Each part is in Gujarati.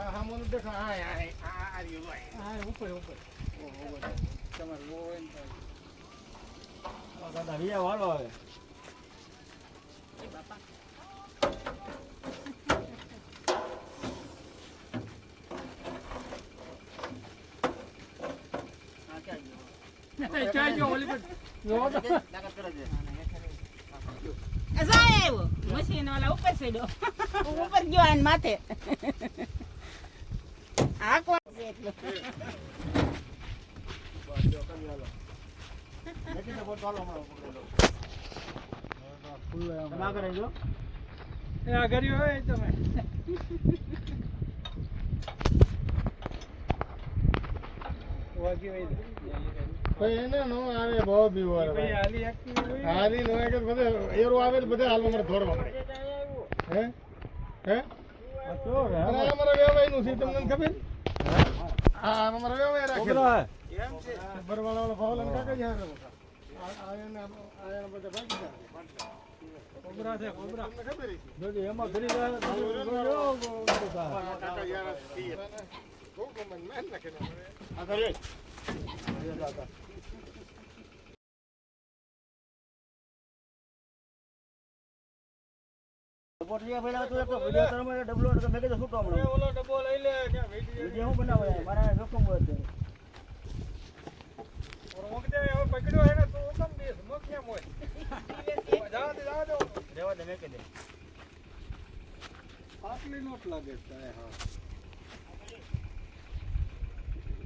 હા મોલ દેખો આ રહ્યો ભાઈ હા ઉપર ઓહો તમાર લો હોય ને દાદા વિયા વાળો આવે એ બાપા આ ક્યાં ગયો જો ઓલી પર જો લાગત કરે છે અસાય મશીન વાળા ઉપર સેડો ઉપર ગયો આન માથે આ કોણ છે એટલો બાજો કમી હાલો લેકીને બોટ વાળો હમણાં પકડેલો ફૂલ ના કરે જો એ આ કર્યો હોય તમે વાગી વઈ ભાઈ એને નો આવે બહુ બીવાર ભાઈ હાલી એક્ટિવ હાલી નો એક બધે એરો આવે તો બધે હાલવા મને દોડવા પડે હે હે આ તો અમારા વેવાઈ નું છે તમને ખબર હા અમારા વેવાઈ રાખેલો એમ છે બરવાળા વાળો ભાવલન કાકા યાર આયા બધા ભાગી ગયા કોબરા છે કોબરા તમને ખબર છે જોજે એમાં ઘરી જાય કાકા યાર થી બહુ ગમન મેન નાખે આ કરે પોટલિયા ભેળા તો એક વિડિયો તરમે ડબલો તો મેકે તો છૂટો હમણો ઓલો ડબો લઈ લે ક્યાં વિડિયો હું બનાવે મારા જોખમ હોય છે ઓર ઓકતે હવે પકડ્યો હે ને તો ઓકમ બેસ મો કેમ હોય જા દે રેવા દે મેકે દે પાટલી નોટ લાગે છે હા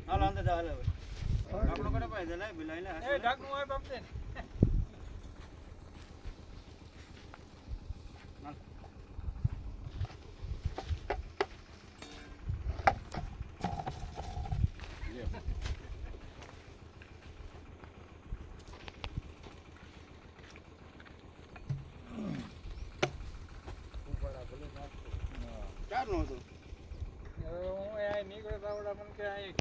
હાલ અંદર જા હાલે આપણો કડે પાય દે લે બિલાઈ લે એ ઢાકનું હોય બાપ દે ચાર નો હતો હું આ નીકળે તાવડા મને કે આ